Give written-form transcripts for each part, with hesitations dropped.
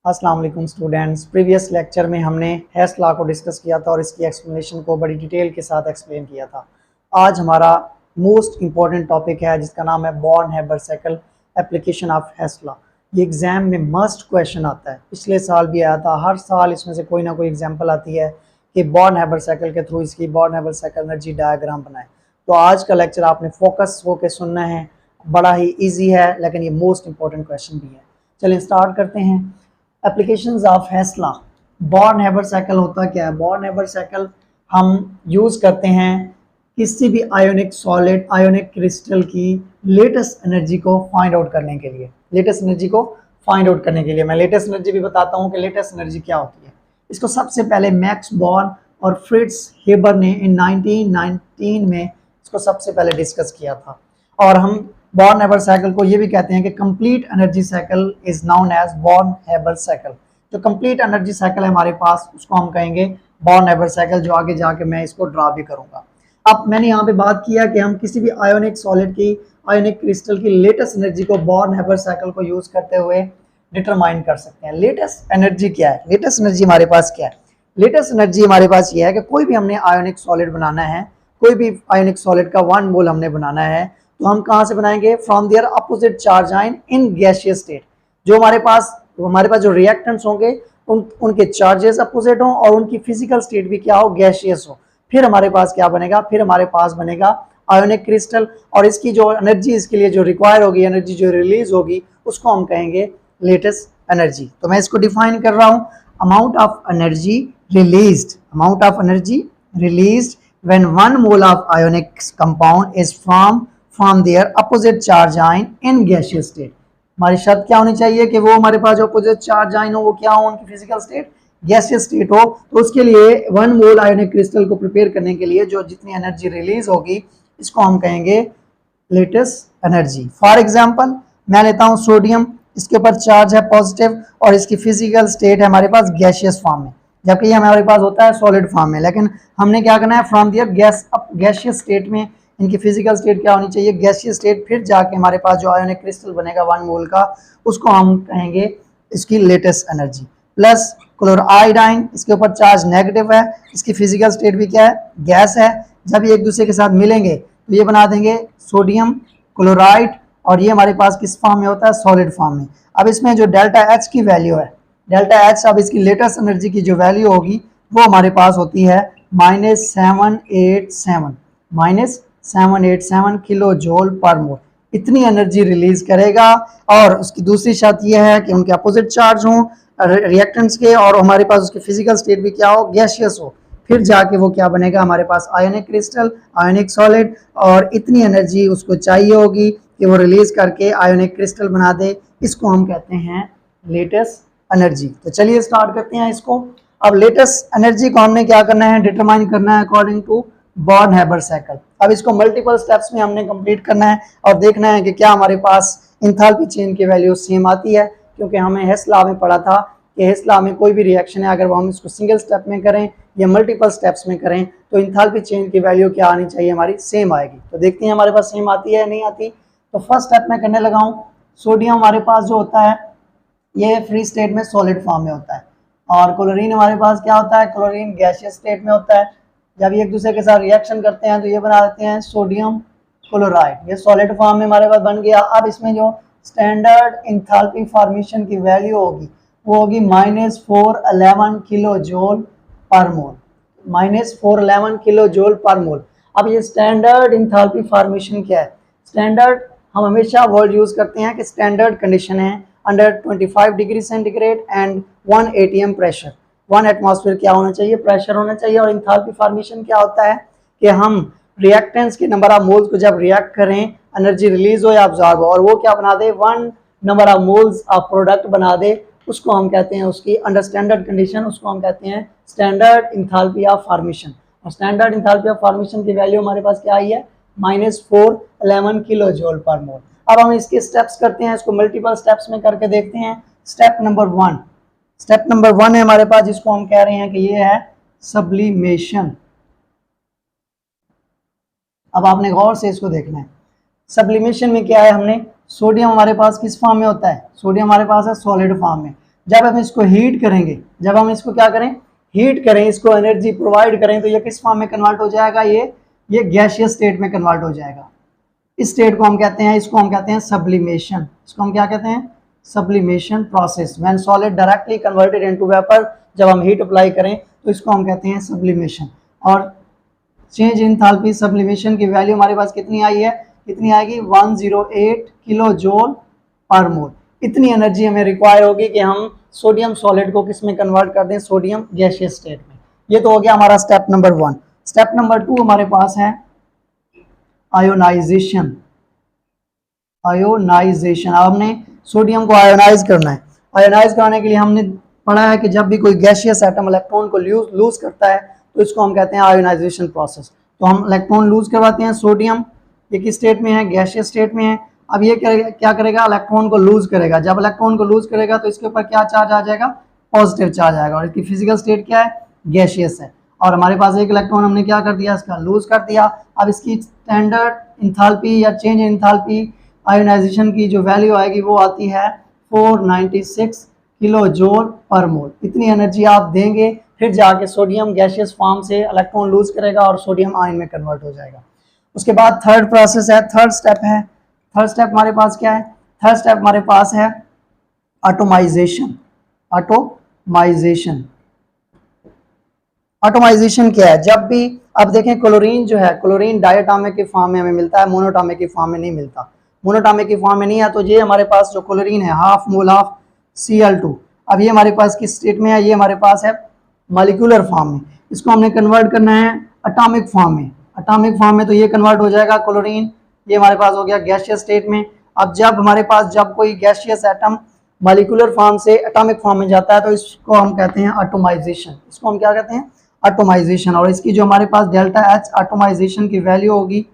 अस्सलाम वालेकुम students. Previous lecture में हमने हेस लॉ को डिस्कस किया था और इसकी एक्सप्लेनेशन को बड़ी डिटेल के साथ एक्सप्लेन किया था। आज हमारा मोस्ट इम्पॉर्टेंट टॉपिक है जिसका नाम है Born Haber cycle application of Hess law. ये एग्ज़ाम में मस्ट क्वेश्चन आता है, पिछले साल भी आया था, हर साल इसमें से कोई ना कोई एग्जाम्पल आती है कि बॉर्न-हैबर साइकिल के थ्रू इसकी बॉर्न-हैबर साइकिल एनर्जी डायग्राम बनाए। तो आज का लेक्चर आपने फोकस होकर सुनना है, बड़ा ही ईजी है लेकिन ये मोस्ट इंपॉर्टेंट क्वेश्चन भी है। चलिए स्टार्ट करते हैं। Applications of Hess law. Born Haber cycle होता क्या है? बॉर्न-हैबर साइकिल हम यूज़ करते हैं किसी भी आयोनिक सॉलिड, आयोनिक क्रिस्टल की लेटेस्ट एनर्जी को फाइंड आउट करने के लिए। लेटेस्ट एनर्जी को फाइंड आउट करने के लिए मैं लेटेस्ट एनर्जी भी बताता हूँ कि लेटेस्ट एनर्जी क्या होती है। इसको सबसे पहले मैक्स बॉर्न और फ्रिट्ज हेबर ने इन 1919 में इसको सबसे पहले डिस्कस किया था। और हम बॉर्न-हैबर साइकिल को ये भी कहते हैं कि complete energy cycle is known as Born Haber cycle. जो कंप्लीट एनर्जी साइकिल है हमारे पास उसको हम कहेंगे बॉर्न-हैबर साइकिल, जो आगे जाके मैं इसको ड्रा भी करूंगा। अब मैंने यहाँ पे बात किया कि हम किसी भी आयोनिक सॉलिड की, आयोनिक क्रिस्टल की लेटेस्ट एनर्जी को बॉर्न-हैबर साइकिल को यूज करते हुए डिटरमाइन कर सकते हैं। लेटेस्ट एनर्जी क्या है? लेटेस्ट एनर्जी हमारे पास क्या है? लेटेस्ट एनर्जी हमारे पास ये है कि कोई भी हमने आयोनिक सॉलिड बनाना है, कोई भी आयोनिक सॉलिड का 1 मोल हमने बनाना है, तो हम कहाँ से बनाएंगे? From there opposite charge ion in gaseous state. जो हमारे पास जो रिएक्टेंट्स होंगे उनके चार्जेस अपोजिट हों और उनकी फिजिकल स्टेट भी क्या हो? गैसियस हो। फिर हमारे पास क्या बनेगा? फिर हमारे पास बनेगा आयोनिक क्रिस्टल, और इसकी जो एनर्जी इसके लिए जो रिक्वायर होगी, एनर्जी जो रिलीज होगी, उसको हम कहेंगे लेटेस्ट एनर्जी। तो मैं इसको डिफाइन कर रहा हूँ, amount of energy released, amount of energy released when 1 mole of ionic compound is from there opposite charge ion in gaseous state. हमारी शर्त क्या होनी चाहिए कि वो हमारे पास जो अपोजिट चार्ज आयन हो वो क्या हो? उनकी फिजिकल स्टेट गैसियस स्टेट हो। तो उसके लिए 1 मोल आयोनिक क्रिस्टल को प्रिपेयर करने के लिए जो जितनी एनर्जी रिलीज होगी इसको हम कहेंगे लेटेस्ट एनर्जी। फॉर एग्जांपल मैं लेता हूं सोडियम, इसके ऊपर चार्ज है पॉजिटिव और इसकी फिजिकल स्टेट है हमारे पास गैसियस फॉर्म में, जबकि ये हमारे पास होता है सॉलिड फॉर्म में। लेकिन हमने क्या करना है? फ्रॉम दियर गैसियस स्टेट में इनकी फिजिकल स्टेट क्या होनी चाहिए? Gaseous state. फिर जाके हमारे पास जो आयोनिक क्रिस्टल बनेगा 1 मोल का, उसको हम कहेंगे इसकी latest energy. Plus chloride ion, इसके ऊपर चार्ज नेगेटिव है, इसकी फिजिकल स्टेट भी क्या है? गैस है। जब ये एक दूसरे के साथ मिलेंगे तो ये बना देंगे सोडियम क्लोराइड, और ये हमारे पास किस फॉर्म में होता है? सॉलिड फॉर्म में। अब इसमें जो डेल्टा एच की वैल्यू है, डेल्टा एच, अब इसकी लेटेस्ट एनर्जी की जो वैल्यू होगी वो हमारे पास होती है -787 किलो जूल पर मोल। इतनी एनर्जी रिलीज करेगा। और उसकी दूसरी शर्त यह है कि उनके अपोजिट चार्ज हों रिएक्टेंट्स के, और हमारे पास उसकी फिजिकल स्टेट भी क्या हो? गैसियस हो। फिर जाके वो क्या बनेगा? हमारे पास आयोनिक क्रिस्टल, आयोनिक सॉलिड, और इतनी एनर्जी उसको चाहिए होगी कि वो रिलीज करके आयोनिक क्रिस्टल बना दे। इसको हम कहते हैं लेटेस्ट एनर्जी। तो चलिए स्टार्ट करते हैं इसको। अब लेटेस्ट एनर्जी को हमने क्या करना है? डिटरमाइन करना है अकॉर्डिंग टू बॉर्न-हैबर साइकिल। अब इसको मल्टीपल स्टेप्स में हमने कंप्लीट करना है और देखना है कि क्या हमारे पास इंथैल्पी चेंज की वैल्यू सेम आती है, क्योंकि हमें हेस लॉ में पढ़ा था कि हेस लॉ में कोई भी रिएक्शन है अगर वो हम इसको सिंगल स्टेप में करें या मल्टीपल स्टेप्स में करें तो इंथैल्पी चेंज की वैल्यू क्या आनी चाहिए? हमारी सेम आएगी। तो देखते हैं हमारे पास सेम आती है या नहीं आती। तो फर्स्ट स्टेप में करने लगा हूँ। सोडियम हमारे पास जो होता है ये फ्री स्टेट में सॉलिड फॉर्म में होता है, और क्लोरीन हमारे पास क्या होता है? क्लोरीन गैसियस स्टेट में होता है। जब ये एक दूसरे के साथ रिएक्शन करते हैं तो ये बना देते हैं सोडियम क्लोराइड, ये सॉलिड फॉर्म में हमारे पास बन गया। अब इसमें जो स्टैंडर्ड इंथैल्पी फॉर्मेशन की वैल्यू होगी वो होगी -411 किलो जूल पर मोल, -411 किलो जूल पर मोल। अब ये स्टैंडर्ड इंथैल्पी फॉर्मेशन क्या है? स्टैंडर्ड हम हमेशा वर्ड यूज करते हैं कि स्टैंडर्ड कंडीशन है under 25 degree centigrade and 1 atm pressure. 1 atmosphere क्या होना चाहिए? प्रेशर होना चाहिए। और इंथैल्पी फॉर्मेशन क्या होता है कि हम रिएक्टेंट्स के नंबर ऑफ मोल्स को जब रिएक्ट करें, एनर्जी रिलीज हो या अब्जॉर्ब हो, और वो क्या बना दे? 1 number of moles of product बना दे, उसको हम कहते हैं, उसकी अंडर स्टैंडर्ड कंडीशन, उसको हम कहते हैं स्टैंडर्ड इंथैल्पी ऑफ फॉर्मेशन। और स्टैंडर्ड इंथैल्पी ऑफ फॉर्मेशन की वैल्यू हमारे पास क्या आई है? -411 किलो जूल पर मोल। अब हम इसके स्टेप्स करते हैं, इसको मल्टीपल स्टेप्स में करके देखते हैं। स्टेप नंबर 1, स्टेप नंबर 1 है हमारे पास, जिसको हम कह रहे हैं कि ये है सब्लिमेशन। अब आपने गौर से इसको देखना है। सब्लिमेशन में क्या है? हमने सोडियम हमारे पास किस फॉर्म में होता है? सोडियम हमारे पास है सॉलिड फॉर्म में। जब हम इसको हीट करेंगे, जब हम इसको क्या करें, हीट करें, इसको एनर्जी प्रोवाइड करें, तो ये किस फॉर्म में कन्वर्ट हो जाएगा, ये गैसियस स्टेट में कन्वर्ट हो जाएगा। इस स्टेट को हम कहते हैं, इसको हम कहते हैं सब्लिमेशन। इसको हम क्या कहते हैं, sublimation process. When solid directly converted into vapour, जब हम हीट अप्लाई करें तो इसको हम कहते हैं सब्लिमेशन। और चेंज इन एंथैल्पी सब्लिमेशन की वैल्यू हमारे पास कितनी आई है, कितनी आएगी, 108 किलो जूल पर मोल। इतनी एनर्जी हमें रिक्वायर होगी कि हम सोडियम सॉलिड को किस में कन्वर्ट कर दें, सोडियम गैसियस स्टेट में। ये तो हो गया हमारा स्टेप नंबर 1। स्टेप नंबर 2 हमारे पास है आयोनाइजेशन। आयोनाइजेशन, अब हमने सोडियम को आयोनाइज करना है। आयोनाइज करने के लिए हमने पढ़ा है कि जब भी कोई गैसियस एटम इलेक्ट्रॉन को लूज करता है तो इसको हम कहते हैं आयोनाइजेशन प्रोसेस। तो हम इलेक्ट्रॉन लूज करवाते हैं, सोडियम ये किस स्टेट में है, गैसियस स्टेट में है। अब ये क्या करेगा, इलेक्ट्रॉन को लूज करेगा। जब इलेक्ट्रॉन को लूज करेगा तो इसके ऊपर क्या चार्ज आ जाएगा, पॉजिटिव चार्ज आएगा, और इसकी फिजिकल स्टेट क्या है, गैसियस है। और हमारे पास एक इलेक्ट्रॉन हमने क्या कर दिया, इसका लूज कर दिया। अब इसकी स्टैंडर्ड इंथैल्पी या चेंज इन इंथैल्पी आयोनाइजेशन की जो वैल्यू आएगी वो आती है 496 किलो जूल पर मोल। इतनी एनर्जी आप देंगे, फिर जाके सोडियम गैसियस फॉर्म से इलेक्ट्रॉन लूज करेगा और सोडियम आयन में कन्वर्ट हो जाएगा। उसके बाद थर्ड प्रोसेस है, थर्ड स्टेप है। थर्ड स्टेप हमारे पास क्या है, थर्ड स्टेप हमारे पास है एटोमाइजेशन। एटोमाइजेशन, एटोमाइजेशन क्या है, जब भी अब देखें क्लोरीन जो है, क्लोरीन डायटोमिक की फॉर्म में हमें मिलता है, मोनोटोमिक की फॉर्म में नहीं मिलता। मोनोटोमिक की फॉर्म में नहीं है, तो ये हमारे पास जो क्लोरीन है हाफ मोल ऑफ Cl2, अब ये हमारे पास किस स्टेट में है, ये हमारे पास है मॉलिक्यूलर फॉर्म में। इसको हमने कन्वर्ट करना है एटॉमिक फॉर्म में। एटॉमिक फॉर्म में तो ये कन्वर्ट हो जाएगा क्लोरीन, ये हमारे पास हो गया गैसियस स्टेट में। अब जब हमारे पास जब कोई गैसियस एटम मॉलिक्यूलर फॉर्म से एटॉमिक फॉर्म में जाता है तो इसको हम कहते हैं एटोमाइजेशन। इसको हम क्या कहते हैं, एटोमाइजेशन। और इसकी जो हमारे पास डेल्टा एच एटोमाइजेशन की वैल्यू होगी,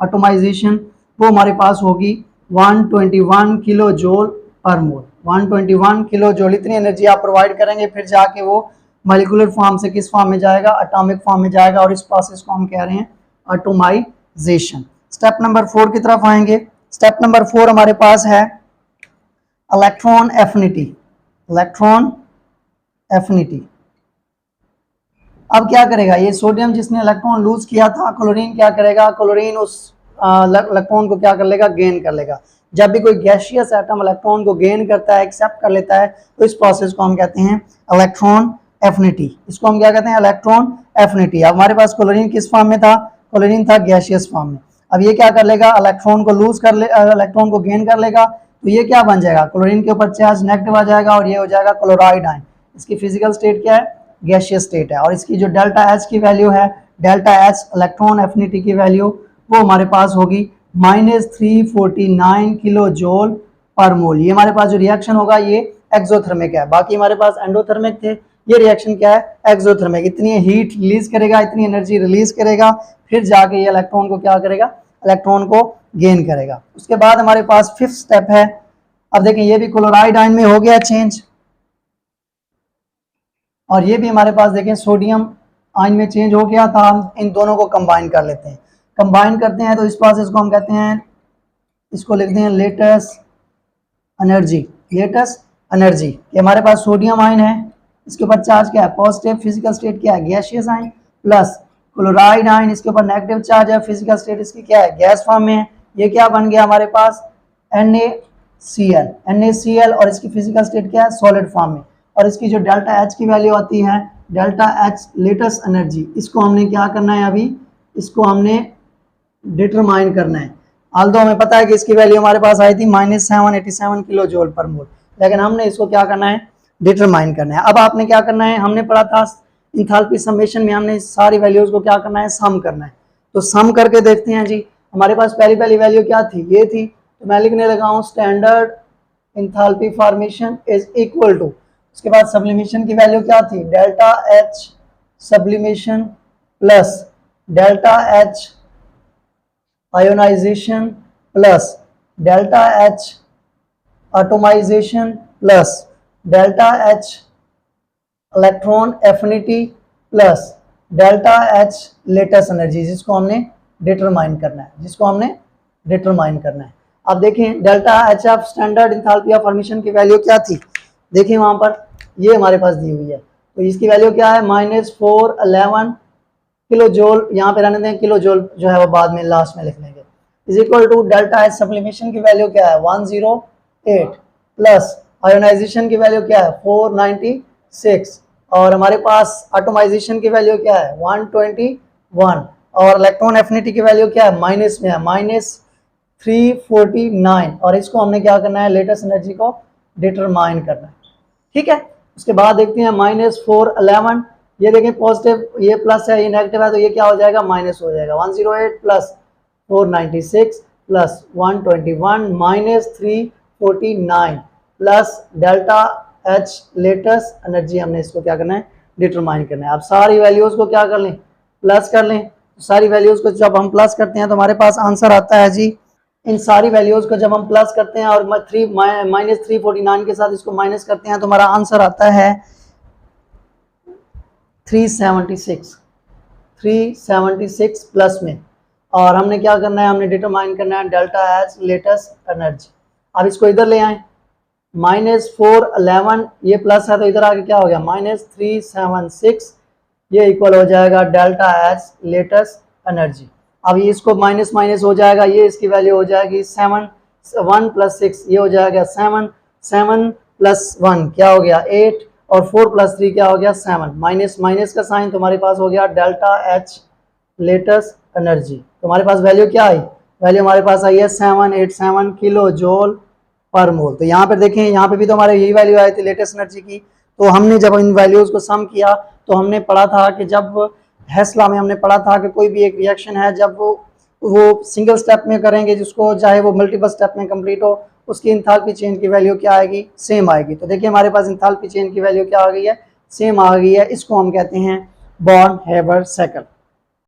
एटोमाइजेशन वो हमारे पास होगी 121 किलो जूल पर मोल। 121 किलो जूल, इतनी एनर्जी आप प्रोवाइड करेंगे, फिर जाके वो मॉलिक्यूलर फॉर्म से किस फॉर्म में जाएगा, एटॉमिक फॉर्म में जाएगा। और इस प्रोसेस को हम कह रहे हैं एटोमाइजेशन। स्टेप नंबर 4 की तरफ आएंगे। स्टेप नंबर 4 हमारे पास है इलेक्ट्रॉन एफिनिटी। इलेक्ट्रॉन एफिनिटी, अब क्या करेगा, ये सोडियम जिसने इलेक्ट्रॉन लूज किया था, क्लोरीन क्या करेगा, क्लोरीन उस इलेक्ट्रॉन को क्या कर लेगा, गेन कर लेगा। जब भी कोई गैसियस एटम इलेक्ट्रॉन को गेन करता है, एक्सेप्ट कर लेता है, तो इस प्रोसेस को हम कहते हैं इलेक्ट्रॉन एफिनिटी। इसको हम क्या कहते हैं, इलेक्ट्रॉन एफिनिटी। अब हमारे पास क्लोरीन किस फॉर्म में था, क्लोरीन था गैसियस फॉर्म में। अब ये क्या कर लेगा, इलेक्ट्रॉन को लूज कर ले, इलेक्ट्रॉन को गेन कर लेगा, तो ये क्या बन जाएगा, क्लोरीन के ऊपर चार्ज नेगेटिव आ जाएगा और ये हो जाएगा क्लोराइड आयन। इसकी फिजिकल स्टेट क्या है, गैसियस स्टेट है। और इसकी जो डेल्टा एच की वैल्यू है, डेल्टा एच इलेक्ट्रॉन एफिनिटी की वैल्यू, वो हमारे पास होगी -349 किलो जूल पर मोल। ये हमारे पास जो रिएक्शन होगा ये एक्सोथर्मिक है, बाकी हमारे पास एंडोथर्मिक थे। ये रिएक्शन क्या है, एक्सोथर्मिक। इतनी हीट रिलीज करेगा, इतनी एनर्जी रिलीज करेगा, फिर जाके ये इलेक्ट्रॉन को क्या करेगा, इलेक्ट्रॉन को गेन करेगा। उसके बाद हमारे पास 5th स्टेप है। अब देखें ये भी क्लोराइड आयन में हो गया चेंज, और ये भी हमारे पास देखें सोडियम आयन में चेंज हो गया था। हम इन दोनों को कंबाइन कर लेते हैं। कंबाइन करते हैं तो इस प्रोसेस को हम कहते हैं, इसको लिखते हैं लेटस एनर्जी। लेटस एनर्जी, ये हमारे पास सोडियम आयन है, इसके ऊपर चार्ज क्या है, पॉजिटिव, फिजिकल स्टेट क्या है, gaseous ion, plus chloride ion, इसके ऊपर नेगेटिव चार्ज है, फिजिकल स्टेट इसकी क्या है, गैस फॉर्म में है। ये क्या बन गया हमारे पास, NaCl। NaCl और इसकी फिजिकल स्टेट क्या है, सॉलिड फॉर्म में। और इसकी जो डेल्टा एच की वैल्यू आती है, डेल्टा एच लेटेस्ट एनर्जी, इसको हमने क्या करना है, अभी इसको हमने डिटरमाइन करना है। आल्दो हमें पता है कि इसकी वैल्यू हमारे पास आई थी -787 किलो जूल पर मोल, लेकिन हमने इसको क्या करना है, डिटरमाइन करना है। अब आपने क्या करना है, हमने पढ़ा था इंथैल्पी समेशन में, हमने सारी वैल्यूज को क्या करना है, सम करना है। तो सम करके देखते हैं जी। हमारे पास पहली वैल्यू क्या थी, ये थी, तो मैं लिखने लगा हूँ standard enthalpy formation is equal to, उसके बाद सब्लिमेशन की वैल्यू क्या थी, delta H sublimation plus delta H ionisation plus delta H atomisation plus delta H electron affinity plus delta H latest energy, जिसको हमने डिटरमाइन करना है, जिसको हमने डिटरमाइन करना है। अब देखें delta H of standard enthalpy of formation की वैल्यू क्या थी, देखिए वहां पर ये हमारे पास दी हुई है, तो इसकी वैल्यू क्या है -411 किलो जोल, यहाँ पे रहने दें, किलो जोल जो है वो बाद में लास्ट में लिख लेंगे, is equal to delta H sublimation की वैल्यू क्या है 108 प्लस आयोनाइजेशन की वैल्यू क्या है 496 और हमारे पास एटोमाइजेशन की वैल्यू क्या है 121 और इलेक्ट्रॉन एफिनिटी की वैल्यू क्या है माइनस में है -349 और इसको हमने क्या करना है लेटेस्ट एनर्जी को डिटरमाइन करना है। ठीक है, उसके बाद देखते हैं -411, ये देखें पॉजिटिव, ये प्लस है, ये नेगेटिव है, तो ये क्या हो जाएगा माइनस हो जाएगा 108 plus 496 plus 121 -349 plus delta H latest energy, हमने इसको क्या करना है डिटरमाइन करना है। अब सारी वैल्यूज को क्या कर लें प्लस कर लें, सारी वैल्यूज को जब हम प्लस करते हैं तो हमारे पास आंसर आता है जी, इन सारी वैल्यूज को जब हम प्लस करते हैं और -349 के साथ इसको माइनस करते हैं तो हमारा आंसर आता है 376 प्लस में, और हमने क्या करना है हमने डिटरमाइन करना है डेल्टा एच लेटेस्ट एनर्जी। अब इसको इधर ले आए, -411 ये प्लस है तो इधर आके क्या हो गया -376, ये इक्वल हो जाएगा डेल्टा एच लेटेस्ट एनर्जी। अब ये इसको माइनस माइनस हो जाएगा, ये इसकी वैल्यू हो जाएगी 7, 1 + 6 ये हो जाएगा 7, 7 + 1 क्या हो गया 8 और 4 + 3 क्या हो गया 7, माइनस माइनस का साइन तुम्हारे पास हो गया डेल्टा एच लेटेस्ट एनर्जी। तुम्हारे पास वैल्यू क्या आई, वैल्यू हमारे पास आई है 787 किलो जूल पर मोल। तो यहाँ पर देखें, यहाँ पे भी तो हमारे यही वैल्यू आई थी लेटेस्ट एनर्जी की। तो हमने जब इन वैल्यूज को सम किया तो हमने पढ़ा था कि जब हेस लॉ में हमने पढ़ा था कि कोई भी एक रिएक्शन है जब वो सिंगल स्टेप में करेंगे जिसको चाहे वो मल्टीपल स्टेप में कंप्लीट हो, उसकी इंथाल्पी चेंज की वैल्यू क्या आएगी सेम आएगी। तो देखिए हमारे पास इंथाल्पी चेंज की वैल्यू क्या आ गई है सेम आ गई है, इसको हम कहते हैं बॉर्न हेबर साइकिल।